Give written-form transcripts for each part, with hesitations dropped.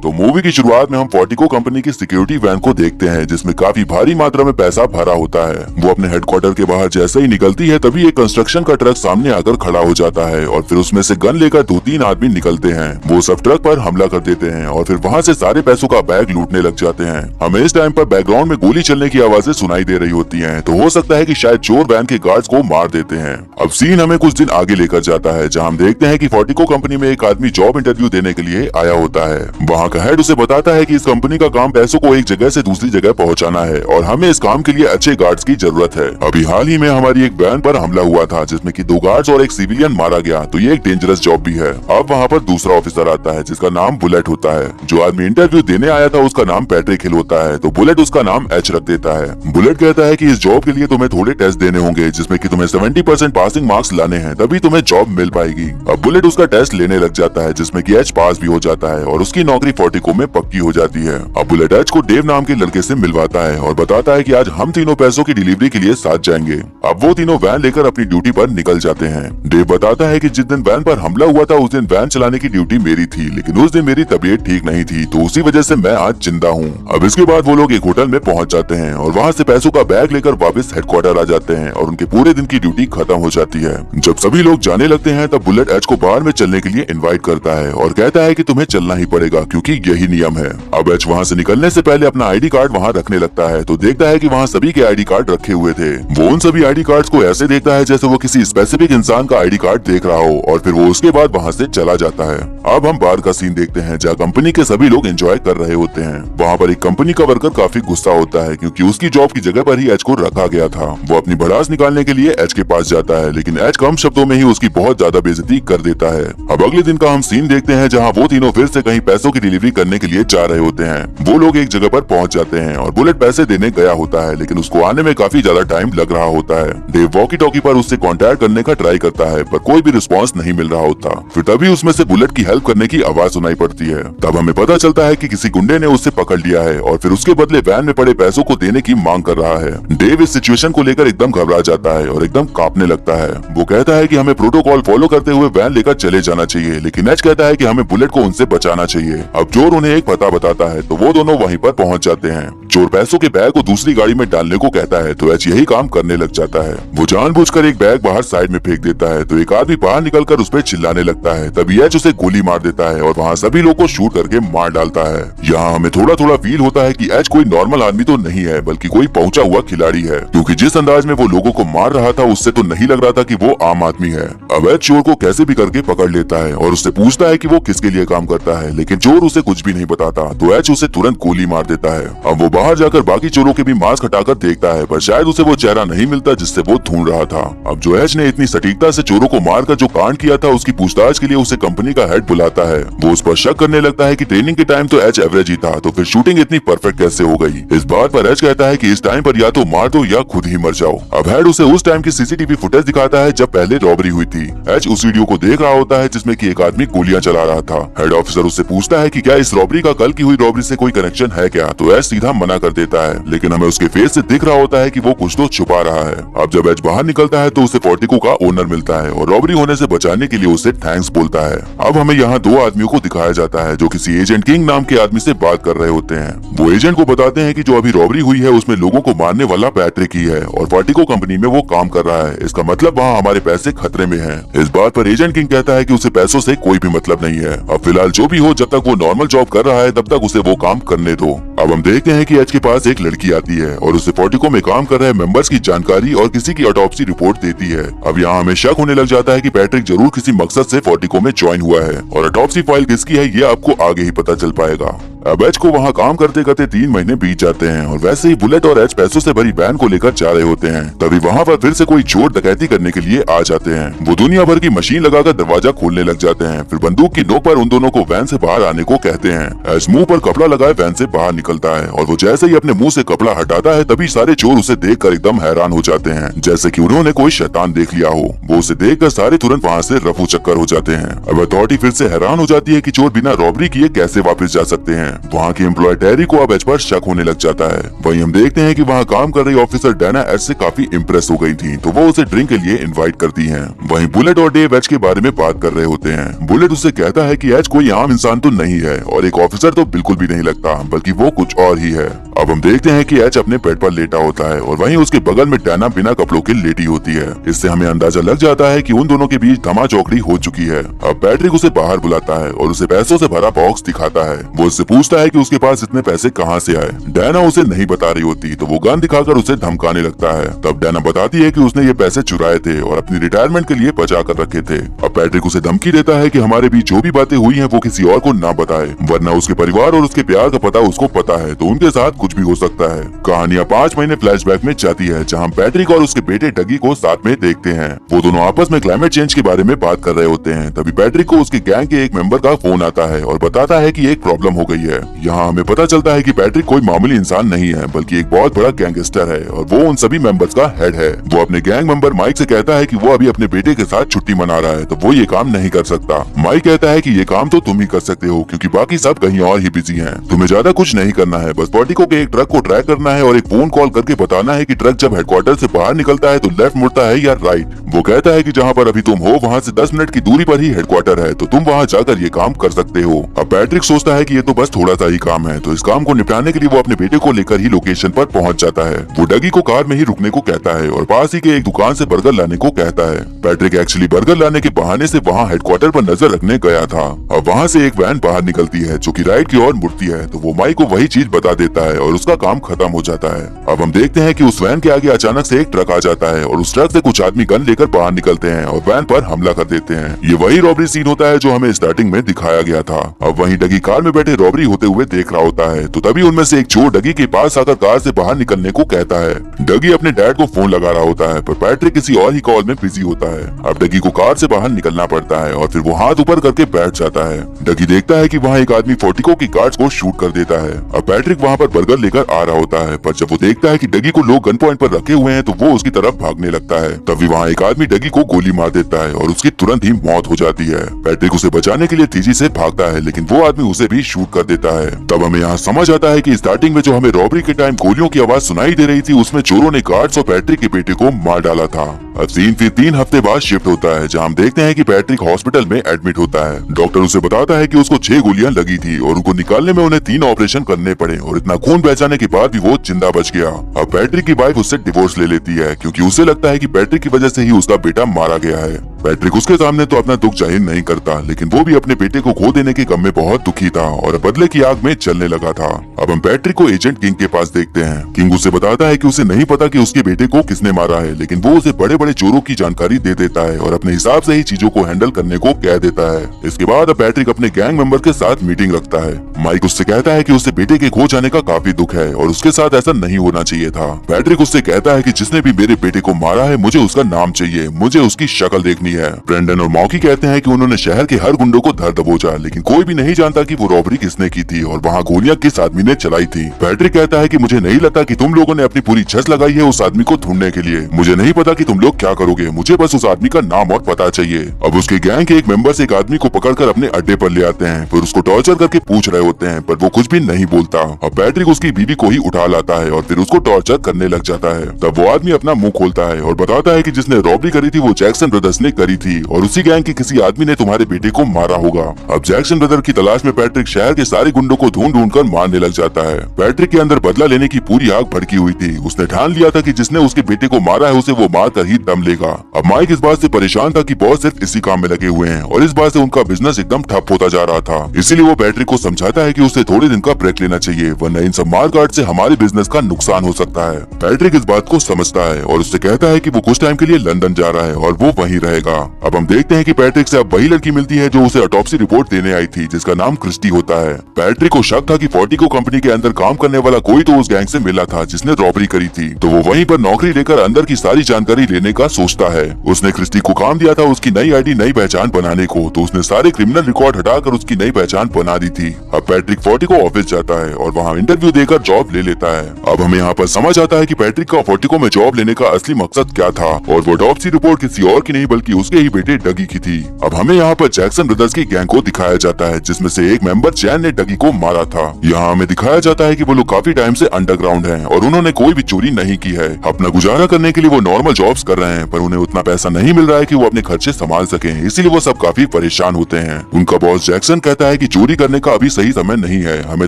तो मूवी की शुरुआत में हम फोर्टिको कंपनी की सिक्योरिटी वैन को देखते हैं जिसमें काफी भारी मात्रा में पैसा भरा होता है। वो अपने हेडक्वार्टर के बाहर जैसे ही निकलती है तभी एक कंस्ट्रक्शन का ट्रक सामने आकर खड़ा हो जाता है और फिर उसमें से गन लेकर 2-3 आदमी निकलते हैं। वो सब ट्रक पर हमला कर देते हैं और फिर वहाँ से सारे पैसों का बैग लूटने लग जाते हैं। हमें इस टाइम पर बैकग्राउंड में गोली चलने की आवाजें सुनाई दे रही होती हैं, तो हो सकता है कि शायद चोर वैन के गार्ड्स को मार देते हैं। अब सीन हमें कुछ दिन आगे लेकर जाता है जहाँ हम देखते हैं कि फोर्टिको कंपनी में एक आदमी जॉब इंटरव्यू देने के लिए आया होता है। वहाँ का हेड उसे बताता है कि इस कंपनी का काम पैसों को एक जगह से दूसरी जगह पहुँचाना है और हमें इस काम के लिए अच्छे गार्ड्स की जरूरत है। अभी हाल ही में हमारी एक वैन पर हमला हुआ था जिसमें कि 2 गार्ड्स और एक सिविलियन मारा गया, तो ये एक डेंजरस जॉब भी है। अब वहाँ पर दूसरा ऑफिसर आता है जिसका नाम बुलेट होता है। जो आदमी इंटरव्यू देने आया था उसका नाम पैट्रिक हिल होता है, तो बुलेट उसका नाम एच रख देता है। बुलेट कहता है कि इस जॉब के लिए तुम्हें थोड़े टेस्ट देने होंगे जिसमें कि तुम्हें 70% पासिंग मार्क्स लाने हैं, तभी तुम्हें जॉब मिल पाएगी। अब बुलेट उसका टेस्ट लेने लग जाता है जिसमें कि एच पास भी हो जाता है और उसकी नौकरी फोर्टिको में पक्की हो जाती है। अब बुलेट एच को डेव नाम के लड़के से मिलवाता है और बताता है कि आज हम तीनों पैसों की डिलीवरी के लिए साथ जाएंगे। अब वो तीनों वैन लेकर अपनी ड्यूटी पर निकल जाते हैं। डेव बताता है कि जिस दिन वैन पर हमला हुआ था उस दिन वैन चलाने की ड्यूटी मेरी थी, लेकिन उस दिन मेरी तबीयत ठीक नहीं थी, तो उसी वजह से मैं आज जिंदा हूँ। अब इसके बाद वो लोग एक होटल में पहुँच जाते हैं और वहाँ से पैसों का बैग लेकर वापस हेडक्वार्टर आ जाते हैं और उनके पूरे दिन की ड्यूटी खत्म हो जाती है। जब सभी लोग जाने लगते हैं तब बुलेट एच को बाहर में चलने के लिए इनवाइट करता है और कहता है कि तुम्हें चलना ही पड़ेगा क्योंकि यही नियम है। अब एच वहाँ से निकलने से पहले अपना आईडी कार्ड वहाँ रखने लगता है, तो देखता है कि वहाँ सभी के आईडी कार्ड रखे हुए थे। वो उन सभी आईडी कार्ड्स को ऐसे देखता है जैसे वो किसी स्पेसिफिक इंसान का आईडी कार्ड देख रहा हो और फिर वो उसके बाद वहाँ से चला जाता है। अब हम बार का सीन देखते हैं जहाँ कंपनी के सभी लोग एंजॉय कर रहे होते हैं। वहाँ पर एक कंपनी का वर्कर काफी गुस्सा होता है क्योंकि उसकी जॉब की जगह पर ही एच को रखा गया था। वो अपनी भड़ास निकालने के लिए एच के पास जाता है, लेकिन एच कम शब्दों में ही उसकी बहुत ज्यादा बेइज्जती कर देता है। अब अगले दिन का हम सीन देखते हैं जहाँ वो तीनों फिर से कहीं पैसों की डिलीवरी करने के लिए जा रहे होते हैं। वो लोग एक जगह पर पहुँच जाते हैं और बुलेट पैसे देने गया होता है, लेकिन उसको आने में काफी ज्यादा टाइम लग रहा होता है। डेव वॉकी टॉकी पर उससे कांटेक्ट करने का ट्राई करता है पर कोई भी रिस्पांस नहीं मिल रहा होता। फिर तभी उसमें से बुलेट की हेल्प करने की आवाज सुनाई पड़ती है। तब हमें पता चलता है कि किसी गुंडे ने उससे पकड़ लिया है और फिर उसके बदले वैन में पड़े पैसों को देने की मांग कर रहा है। डेव इस सिचुएशन को लेकर एकदम घबरा जाता है और एकदम कांपने लगता है। वो कहता है कि हमें प्रोटोकॉल फॉलो करते हुए वैन लेकर चले जाना चाहिए, लेकिन एच कहता है कि हमें बुलेट को उनसे बचाना चाहिए। अब चोर उन्हें एक पता बताता है तो वो दोनों वहीं पर पहुंच जाते हैं। चोर पैसों के बैग को दूसरी गाड़ी में डालने को कहता है तो एच यही काम करने लग जाता है। वो जानबूझकर एक बैग बाहर साइड में फेंक देता है तो एक आदमी बाहर निकलकर उस पर चिल्लाने लगता है। तभी एच उसे गोली मार देता है और वहाँ सभी लोग को शूट करके मार डालता है। यहाँ हमें थोड़ा थोड़ा फील होता है कि एच कोई नॉर्मल आदमी तो नहीं है बल्कि कोई पहुंचा हुआ खिलाड़ी है, क्योंकि जिस अंदाज में वो लोगों को मार रहा था उससे तो नहीं लग रहा था कि वो आम आदमी है। अब एच चोर को कैसे भी करके पकड़ लेता है और उससे पूछता है कि वो किसके लिए काम करता है, लेकिन चोर उसे कुछ भी नहीं बताता, तो एच उसे तुरंत गोली मार देता है। अब वो बाहर जाकर बाकी चोरों के भी मास्क हटाकर देखता है पर शायद उसे वो चेहरा नहीं मिलता जिससे वो ढूंढ रहा था। अब जो एच ने इतनी सटीकता से चोरों को मारकर जो कांड किया था उसकी पूछताछ के लिए उसे कंपनी का हेड बुलाता है। वो उस पर शक करने लगता है कि ट्रेनिंग के टाइम तो एच एवरेज ही था, तो फिर शूटिंग इतनी परफेक्ट कैसे हो गई। इस बात पर एच कहता है कि इस टाइम पर या तो मार दो या खुद ही मर जाओ। अब हेड उसे उस टाइम की सीसीटीवी फुटेज दिखाता है जब पहले रॉबरी हुई थी। एच उस वीडियो को देख रहा होता है जिसमें कि एक आदमी गोलियां चला रहा था। हेड ऑफिसर उससे पूछता है कि क्या इस रॉबरी का कल की हुई रॉबरी से कोई कनेक्शन है क्या, तो एच सीधा मना कर देता है, लेकिन हमें उसके फेस से दिख रहा होता है कि वो कुछ तो छुपा रहा है। अब जब एच बाहर निकलता है तो उसे फोर्टिको का ओनर मिलता है और रॉबरी होने से बचाने के लिए उसे थैंक्स बोलता है। अब हमें यहाँ 2 आदमियों को दिखाया जाता है जो किसी एजेंट किंग नाम के आदमी से बात कर रहे होते हैं। वो एजेंट को बताते हैं कि जो अभी रॉबरी हुई है उसमें लोगों को मारने वाला पैट्रिक ही है और फोर्टिको कंपनी में वो काम कर रहा है। इसका मतलब वहाँ हमारे पैसे खतरे में हैं। इस बात पर एजेंट किंग कहता है कि उसे पैसों से कोई भी मतलब नहीं है। अब फिलहाल जो भी हो, जब तक वो नॉर्मल जॉब कर रहा है तब तक उसे वो काम करने दो। अब हम देखते हैं कि एच के पास एक लड़की आती है और उसे फोर्टिको में काम कर रहे मेंबर्स की जानकारी और किसी की ऑटोप्सी रिपोर्ट देती है। अब यहाँ हमें शक होने लग जाता है कि पैट्रिक जरूर किसी मकसद से फोर्टिको में ज्वाइन हुआ है और ऑटोप्सी फाइल किसकी है ये आपको आगे ही पता चल पाएगा। अब एच को वहाँ काम करते करते 3 महीने बीत जाते हैं और वैसे ही बुलेट और एच पैसों से भरी वैन को लेकर जा रहे होते हैं। तभी वहाँ पर फिर से कोई चोर डकैती करने के लिए आ जाते हैं। वो दुनिया भर की मशीन लगाकर दरवाजा खोलने लग जाते हैं। फिर बंदूक की नोक पर उन दोनों को वैन से बाहर आने को कहते हैं। एच मुंह पर कपड़ा लगाए वैन से बाहर निकलता है और वो जैसे ही अपने मुंह से कपड़ा हटाता है तभी सारे चोर उसे देखकर एकदम हैरान हो जाते हैं, जैसे कि उन्होंने कोई शैतान देख लिया हो। वो उसे देखकर सारे तुरंत वहाँ से रफू चक्कर हो जाते हैं। अब अथॉरिटी फिर से हैरान हो जाती है कि चोर बिना रॉबरी किए कैसे वापस जा सकते हैं। वहाँ के एम्प्लॉय टेरी को अब एच पर शक होने लग जाता है। वहीं हम देखते हैं कि वहाँ काम कर रही ऑफिसर डैना एच से काफी इम्प्रेस हो गई थी, तो वो उसे ड्रिंक के लिए इनवाइट करती है। वहीं बुलेट और डेव एच के बारे में बात कर रहे होते हैं। बुलेट उससे कहता है कि एच कोई आम इंसान तो नहीं है और एक ऑफिसर तो बिल्कुल भी नहीं लगता, बल्कि वो कुछ और ही है। अब हम देखते हैं कि एच अपने बेड पर लेटा होता है और वहीं उसके बगल में डैना बिना कपड़ों के लेटी होती है। इससे हमें अंदाजा लग जाता है कि उन दोनों के बीच धमाचौकड़ी हो चुकी है। अब पैट्रिक उसे बाहर बुलाता है और उसे पैसों से भरा बॉक्स दिखाता है। वो उससे पूछता है कि उसके पास इतने पैसे कहाँ से आए। डैना उसे नहीं बता रही होती, तो वो गन दिखाकर उसे धमकाने लगता है। तब डैना बताती है कि उसने ये पैसे चुराए थे और अपनी रिटायरमेंट के लिए बचा कर रखे थे। अब पैट्रिक उसे धमकी देता है कि हमारे बीच जो भी बातें हुई हैं वो किसी और को ना बताए, वरना उसके परिवार और उसके प्यार का पता उसको पता है तो उनके साथ कुछ भी हो सकता है। कहानियां 5 महीने फ्लैशबैक में जाती है, जहां पैट्रिक और उसके बेटे डगी को साथ में देखते हैं। वो दोनों आपस में क्लाइमेट चेंज के बारे में बात कर रहे होते हैं। तभी पैट्रिक को उसके गैंग के एक मेंबर का फोन आता है और बताता है कि एक प्रॉब्लम हो गई है। यहाँ हमें पता चलता है कि पैट्रिक कोई मामूली इंसान नहीं है, बल्कि एक बहुत बड़ा गैंगस्टर है और वो उन सभी मेंबर्स का हेड है। वो अपने गैंग मेंबर माइक से कहता है कि वो अभी अपने बेटे के साथ छुट्टी मना रहा है, तो वो ये काम नहीं कर सकता। माइक कहता है कि ये काम तो तुम ही कर सकते हो, क्योंकि बाकी सब कहीं और ही बिजी हैं। तुम्हें ज्यादा कुछ नहीं करना है, बस पॉर्टिको के एक ट्रक को ट्रैक करना है और एक फोन कॉल करके बताना है कि ट्रक जब हेडक्वार्टर से बाहर निकलता है तो लेफ्ट मुड़ता है या राइट। वो कहता है कि जहाँ पर अभी तुम हो वहाँ से 10 मिनट की दूरी पर ही हेडक्वार्टर है, तो तुम वहाँ जाकर ये काम कर सकते हो। अब पैट्रिक सोचता है कि ये तो बस थोड़ा सा ही काम है, तो इस काम को निपटाने के लिए वो अपने बेटे को लेकर ही लोकेशन पर पहुँच जाता है। वो डगी को कार में ही रुकने को कहता है और पास ही के एक दुकान से बर्गर लाने को कहता है। पैट्रिक एक्चुअली बर्गर लाने के बहाने से वहाँ हेडक्वार्टर पर नजर रखने गया था। अब वहाँ से एक वैन बाहर निकलती है जो कि राइट की ओर मुड़ती है, तो वो माइक को वही चीज बता देता है और उसका काम खत्म हो जाता है। अब हम देखते हैं कि उस वैन के आगे अचानक से एक ट्रक आ जाता है और उस ट्रक से कुछ आदमी गन लेकर बाहर निकलते हैं और वैन पर हमला कर देते हैं। ये वही रॉबरी सीन होता है जो हमें स्टार्टिंग में दिखाया गया था। अब वहीं डगी कार में बैठे रॉबरी होते हुए देख रहा होता है, तो तभी उनमें से एक चोर डगी के पास आकर कार से बाहर निकलने को कहता है। डगी अपने डैड को फोन लगा रहा होता है, पर पैट्रिक किसी और ही कॉल में बिजी होता है। अब डगी को कार से बाहर निकलना पड़ता है और फिर वो हाथ ऊपर करके बैठ जाता है। डगी देखता है कि वहाँ एक आदमी फोर्टिको की गार्ड्स को शूट कर देता है। अब पैट्रिक वहाँ पर बर्गर लेकर आ रहा होता है, पर जब वो देखता है कि डगी को लोग गन पॉइंट पर रखे हुए हैं तो वो उसकी तरफ भागने लगता है। तभी वहाँ एक आदमी डगी को गोली मार देता है और उसकी तुरंत ही मौत हो जाती है। पैट्रिक उसे बचाने के लिए तेजी से भागता है, लेकिन वो आदमी उसे भी शूट कर देता है। तब हमें यहाँ समझ आता है कि स्टार्टिंग में जो हमें रॉबरी के टाइम गोलियों की आवाज सुनाई दे रही थी, उसमें चोरों ने गार्ड्स और पैट्रिक के बेटे को मार डाला था। अब सीन फिर 3 हफ्ते बाद शिफ्ट होता है, जहाँ हम देखते हैं कि पैट्रिक हॉस्पिटल में एडमिट होता है। डॉक्टर उसे बताता है कि उसको 6 गोलियां लगी थी और उनको निकालने में उन्हें 3 ऑपरेशन करने पड़े और इतना खून बचाने के बाद भी वो जिंदा बच गया। अब पैट्रिक की वाइफ उससे डिवोर्स ले लेती है, क्योंकि उसे लगता है कि पैट्रिक की वजह से ही उसका बेटा मारा गया है। पैट्रिक उसके सामने तो अपना दुख जाहिर नहीं करता, लेकिन वो भी अपने बेटे को खो देने के गम में बहुत दुखी था और बदले की आग में चलने लगा था। अब हम पैट्रिक को एजेंट किंग के पास देखते हैं। किंग उसे बताता है कि उसे नहीं पता कि उसके बेटे को किसने मारा है, लेकिन वो उसे बड़े बड़े चोरों की जानकारी दे देता है और अपने हिसाब से ही चीजों को हैंडल करने को कह देता है। इसके बाद अब पैट्रिक अपने गैंग मेंबर के साथ मीटिंग रखता है। माइक उससे कहता है कि उससे बेटे के खो जाने का काफी दुख है और उसके साथ ऐसा नहीं होना चाहिए था। पैट्रिक उससे कहता है कि जिसने भी मेरे बेटे को मारा है, मुझे उसका नाम चाहिए, मुझे उसकी शक्ल देखनी है। ब्रेंडन और मॉकी कहते हैं कि उन्होंने शहर के हर गुंडों को धर दबोचा, लेकिन कोई भी नहीं जानता कि वो रॉबरी किसने की थी और वहाँ गोलियां किस आदमी ने चलाई थी। पैट्रिक कहता है कि मुझे नहीं लगता कि तुम लोगों ने अपनी पूरी झस लगाई है उस आदमी को ढूंढने के लिए। मुझे नहीं पता कि तुम लोग क्या करोगे, मुझे बस उस आदमी का नाम और पता चाहिए। अब उसके गैंग के एक मेंबर से एक आदमी को पकड़कर अपने अड्डे पर ले आते हैं, फिर उसको टॉर्चर करके पूछ रहे होते हैं, पर वो कुछ भी नहीं बोलता। अब पैट्रिक उसकी बीवी को ही उठा लाता है और फिर उसको टॉर्चर करने लग जाता है। तब वो आदमी अपना मुंह खोलता है और बताता है कि जिसने रॉबरी करी थी वो जैक्सन ब्रदर्स ने करी थी और उसी गैंग के किसी आदमी ने तुम्हारे बेटे को मारा होगा। अब जैक्सन ब्रदर की तलाश में पैट्रिक शहर के सारे गुंडों को ढूंढ ढूंढ कर मारने लग जाता है। पैट्रिक के अंदर बदला लेने की पूरी आग भड़की हुई थी। उसने ठान लिया था कि जिसने उसके बेटे को मारा है उसे वो मार कर ही दम लेगा। अब माइक इस बात से परेशान था कि बॉस सिर्फ इसी काम में लगे हुए हैं और इस बात से उनका बिजनेस एकदम ठप होता जा रहा था। इसीलिए वो पैट्रिक को समझाता है कि उसे थोड़े दिन का ब्रेक लेना चाहिए, वरना इन सब मारकाट से हमारे बिजनेस का नुकसान हो सकता है। पैट्रिक इस बात को समझता है और उससे कहता है कि वो कुछ टाइम के लिए लंदन जा रहा है और वो वहीं रहेगा। अब हम देखते हैं कि पैट्रिक से अब वही लड़की मिलती है जो उसे ऑटोप्सी रिपोर्ट देने आई थी, जिसका नाम क्रिस्टी होता है। पैट्रिक को शक था कि फोर्टिको कंपनी के अंदर काम करने वाला कोई तो उस गैंग से मिला था जिसने रॉबरी करी थी, तो वो वहीं पर नौकरी लेकर अंदर की सारी जानकारी लेने का सोचता है। उसने क्रिस्टी को काम दिया था उसकी नई आईडी नई पहचान बनाने को, तो उसने सारे क्रिमिनल रिकॉर्ड हटाकर उसकी नई पहचान बना दी थी। अब पैट्रिक फोर्टिको ऑफिस जाता है और वहाँ इंटरव्यू देकर जॉब ले लेता है। अब हमें यहाँ पर समझ आता है कि पैट्रिक का फोर्टिको में जॉब लेने का असली मकसद क्या था और वो ऑटोप्सी रिपोर्ट किसी और की नहीं बल्कि उसके ही बेटे डगी की थी। अब हमें यहाँ पर जैक्सन ब्रदर्स की गैंग को दिखाया जाता है, जिसमें से एक मेंबर जैन ने डगी को मारा था। यहाँ हमें दिखाया जाता है कि वो लोग काफी टाइम से अंडरग्राउंड हैं और उन्होंने कोई भी चोरी नहीं की है। अपना गुजारा करने के लिए वो नॉर्मल जॉब्स कर रहे हैं, पर उन्हें उतना पैसा नहीं मिल रहा है कि वो अपने खर्चे संभाल सके, इसीलिए वो सब काफी परेशान होते हैं। उनका बॉस जैक्सन कहता है कि चोरी करने का अभी सही समय नहीं है, हमें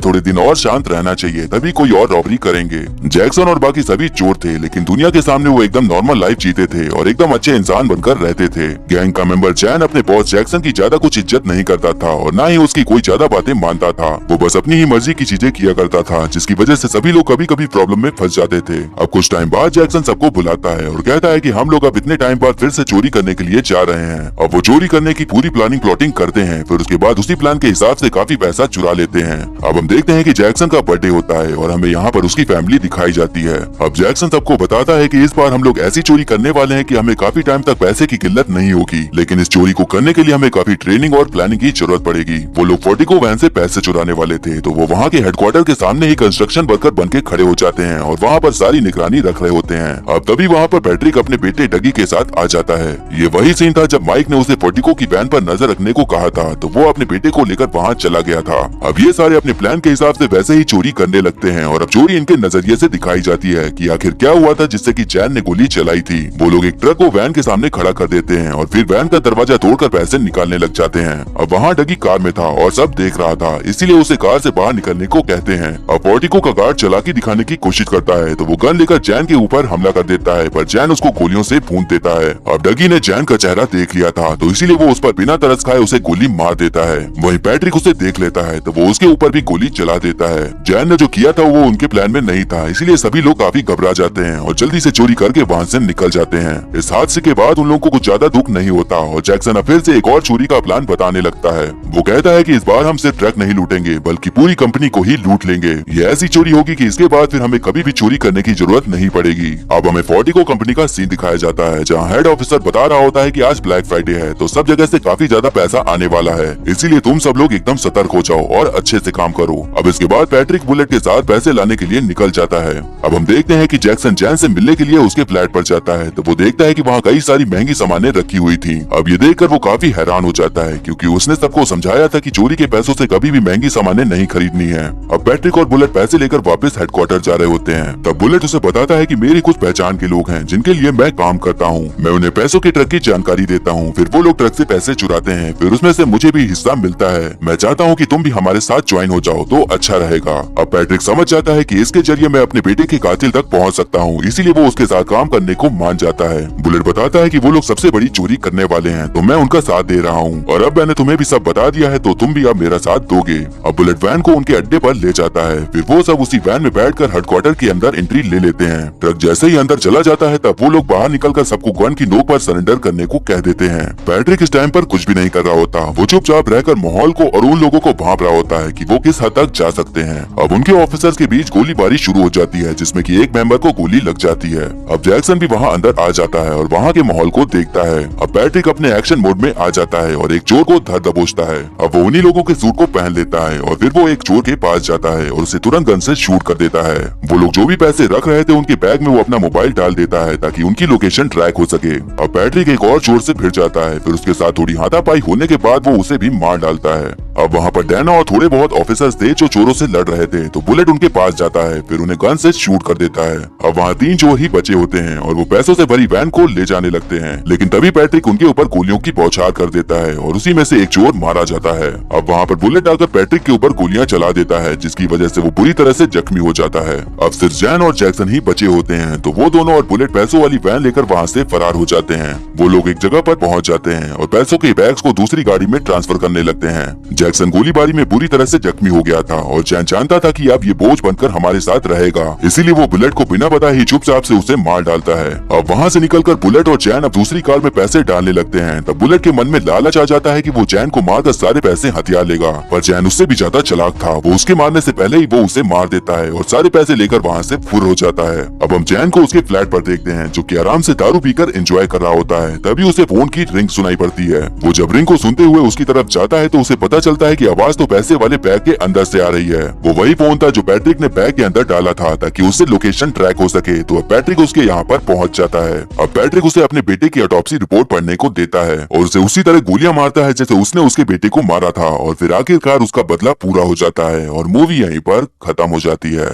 थोड़े दिन और शांत रहना चाहिए, तभी कोई और रॉबरी करेंगे। जैक्सन और बाकी सभी चोर थे, लेकिन दुनिया के सामने वो एकदम नॉर्मल लाइफ जीते थे और एकदम अच्छे इंसान बनकर रहते थे। गैंग का मेंबर जैन अपने बॉस जैक्सन की ज्यादा कुछ इज्जत नहीं करता था और न ही उसकी कोई ज्यादा बातें मानता था। वो बस अपनी ही मर्जी की चीजें किया करता था, जिसकी वजह से सभी लोग कभी कभी प्रॉब्लम में फंस जाते थे। अब कुछ टाइम बाद जैक्सन सबको बुलाता है और कहता है कि हम लोग अब इतने टाइम बाद फिर से चोरी करने के लिए जा रहे हैं। अब वो चोरी करने की पूरी प्लानिंग करते हैं, फिर उसके बाद उसी प्लान के हिसाब से काफी पैसा चुरा लेते हैं। अब हम देखते हैं कि जैक्सन का बर्थडे होता है और हमें यहाँ पर उसकी फैमिली दिखाई जाती है। अब जैक्सन सबको बताता है कि इस बार हम लोग ऐसी चोरी करने वाले हैं कि हमें काफी टाइम तक पैसे की किल्लत नहीं होगी, लेकिन इस चोरी को करने के लिए हमें काफी ट्रेनिंग और प्लानिंग की जरूरत पड़ेगी। वो लोग फोर्टिको वैन से पैसे चुराने वाले थे, तो वो वहाँ के हेडक्वार्टर के सामने ही कंस्ट्रक्शन वर्कर बन के खड़े हो जाते हैं और वहाँ पर सारी निगरानी रख रहे होते हैं। अब तभी वहाँ पर पैट्रिक अपने बेटे डगी के साथ आ जाता है। ये वही सीन था जब माइक ने उसे फोर्टिको की वैन पर नजर रखने को कहा था, तो वो अपने बेटे को लेकर वहाँ चला गया था। अब ये सारे अपने प्लान के हिसाब से वैसे ही चोरी करने लगते हैं और अब चोरी इनके नजरिए से दिखाई जाती है कि आखिर क्या हुआ था जिससे कि जैन ने गोली चलाई थी। वो लोग एक ट्रक को वैन के सामने खड़ा कर देते हैं और फिर वैन का दरवाजा तोड़कर पैसे निकालने लग जाते हैं। अब वहाँ डगी कार में था और सब देख रहा था, इसीलिए उसे कार से बाहर निकलने को कहते हैं। अब फोर्टिको का गार्ड चालाकी दिखाने की कोशिश करता है, तो वो गन लेकर जैन के ऊपर हमला कर देता है, पर जैन उसको गोलियों से भून देता है। अब डगी ने जैन का चेहरा देख लिया था, तो इसीलिए वो उस पर बिना तरस खाए उसे गोली मार देता है। वहीं पैट्रिक उसे देख लेता है, तो वो उसके ऊपर भी गोली चला देता है। जैन ने जो किया था वो उनके प्लान में नहीं था, इसीलिए सभी लोग काफी घबरा जाते हैं और जल्दी से चोरी करके वहाँ से निकल जाते हैं। इस हादसे के बाद उन लोगों को कुछ ज्यादा दुख नहीं होता और जैक्सन फिर से एक और चोरी का प्लान बताने लगता है। वो कहता है कि इस बार हम सिर्फ ट्रक नहीं लूटेंगे, बल्कि पूरी कंपनी को ही लूट लेंगे। ये ऐसी चोरी होगी कि इसके बाद फिर हमें कभी भी चोरी करने की जरूरत नहीं पड़ेगी। अब हमें फोर्टिको कंपनी का सीन दिखाया जाता है, जहाँ हेड ऑफिसर बता रहा होता है कि आज ब्लैक फ्राइडे है, तो सब जगह से काफी ज्यादा पैसा आने वाला है, इसीलिए तुम सब लोग एकदम सतर्क हो जाओ और अच्छे से काम करो। अब इसके बाद पैट्रिक बुलेट के साथ पैसे लाने के लिए निकल जाता है। अब हम देखते हैं कि जैक्सन जैन से मिलने के लिए उसके फ्लैट पर जाता है, तो वो देखता है कि वहाँ कई सारी महंगी सामानें रखी हुई थी। अब ये देखकर वो काफी हैरान हो जाता है, क्योंकि उसने सबको समझाया था कि चोरी के पैसों से कभी भी महंगी सामानें नहीं खरीदनी है। अब पैट्रिक और बुलेट पैसे लेकर वापस हेडक्वार्टर जा रहे होते हैं। तब बुलेट उसे बताता है कि मेरी कुछ पहचान के लोग हैं जिनके लिए मैं काम करता हूँ, मैं उन्हें पैसों के ट्रक की जानकारी देता हूँ, फिर वो लोग ट्रक से पैसे चुराते हैं, फिर उसमें से मुझे भी हिस्सा मिलता है। मैं चाहता हूँ कि तुम भी हमारे साथ ज्वाइन हो जाओ तो अच्छा रहेगा। अब पैट्रिक समझ जाता है कि इसके जरिए मैं अपने बेटे के कातिल तक पहुँच सकता हूँ, इसीलिए वो उसके साथ काम करने को मान जाता है। बुलेट बताता है कि वो लोग सबसे बड़ी चोरी करने वाले हैं, तो मैं उनका साथ दे रहा हूँ और अब मैंने तुम्हें भी सब बता दिया है, तो तुम भी अब मेरा साथ दोगे। अब बुलेट वैन को उनके अड्डे पर ले जाता है, फिर वो सब उसी वैन में बैठकर हेडक्वार्टर के अंदर एंट्री ले लेते हैं। ट्रक जैसे ही अंदर चला जाता है, तब वो लोग बाहर निकलकर सबको गन की नोक पर सरेंडर करने को कह देते हैं। पैट्रिक इस टाइम पर कुछ भी नहीं कर रहा होता, वो चुपचाप रहकर माहौल को और उन लोगों को भांप रहा होता है कि वो किस हद तक जा सकते हैं। अब उनके ऑफिसर्स के बीच गोलीबारी शुरू हो जाती है, जिसमें कि एक मेंबर को गोली लग जाती है। अब जैक्सन भी वहाँ अंदर आ जाता है और वहाँ के माहौल को देखता है। अब पैट्रिक अपने एक्शन मोड में आ जाता है और एक चोर को धर दबोचता है। अब वो उन्हीं लोगों के सूट को पहन लेता है और फिर वो एक चोर के पास जाता है और उसे तुरंत गन से शूट कर देता है। वो लोग जो भी पैसे रख रहे थे उनके बैग में वो अपना मोबाइल डाल देता है ताकि उनकी लोकेशन ट्रैक हो सके। अब पैट्रिक एक और चोर से भिड़ जाता है, फिर उसके साथ थोड़ी हाथापाई होने के बाद वो उसे भी मार डालता है। अब वहाँ पर डैना और थोड़े बहुत ऑफिसर्स थे जो चोरों से लड़ रहे थे, तो बुलेट उनके पास जाता है, फिर उन्हें गन से शूट कर देता है। अब वहाँ 3 चोर ही बचे होते हैं और वो पैसों से भरी वैन को ले जाने लगते हैं, लेकिन तभी पैट्रिक उनके ऊपर गोलियों की बौछार कर देता है और उसी में से एक चोर मारा जाता है। अब वहाँ पर बुलेट आकर पैट्रिक के ऊपर गोलियां चला देता है, जिसकी वजह से वो बुरी तरह से जख्मी हो जाता है। अब सिर्फ जैन और जैक्सन ही बचे होते हैं, तो वो दोनों और बुलेट पैसों वाली वैन लेकर वहाँ से फरार हो जाते हैं। वो लोग एक जगह पर पहुँच जाते हैं और पैसों के बैग्स को दूसरी गाड़ी में ट्रांसफर करने लगते हैं। जैक्सन गोलीबारी में बुरी तरह से जख्मी हो गया था और जैन जानता था कि अब ये बोझ बनकर हमारे साथ रहेगा, इसीलिए वो बुलेट को बिना बताए ही चुपचाप से उसे मार डालता है। अब वहाँ से निकलकर बुलेट और जैन अब दूसरी कार में पैसे डालने लगते हैं। तब बुलेट के मन में लालच आ जाता है कि वो जैन को मारकर सारे पैसे हथिया लेगा, पर जैन उससे भी ज्यादा चालाक था। वो उसके मारने से पहले ही वो उसे मार देता है और सारे पैसे लेकर वहाँ से फुर हो जाता है। अब हम जैन को उसके फ्लैट पर देखते हैं, जो कि आराम से दारू पीकर एंजॉय कर रहा होता है। तभी उसे फोन की रिंग सुनाई पड़ती है। वो जब रिंग को सुनते हुए उसकी तरफ जाता है, तो उसे पता चलता है कि आवाज तो पैसे वाले बैग के अंदर से आ रही है। वो वही फोन था जो पैट्रिक ने बैग के अंदर डाला था ताकि उससे लोकेशन ट्रैक हो सके। तो अब पैट्रिक उसके यहाँ पर पहुँच जाता है। अब पैट्रिक उसे अपने बेटे की ऑटोप्सी रिपोर्ट पढ़ने को देता है और उसे उसी तरह गोलियां मारता है जैसे उसने उसके बेटे को मारा था और फिर आखिरकार उसका बदला पूरा हो जाता है और मूवी यहीं पर खत्म हो जाती है।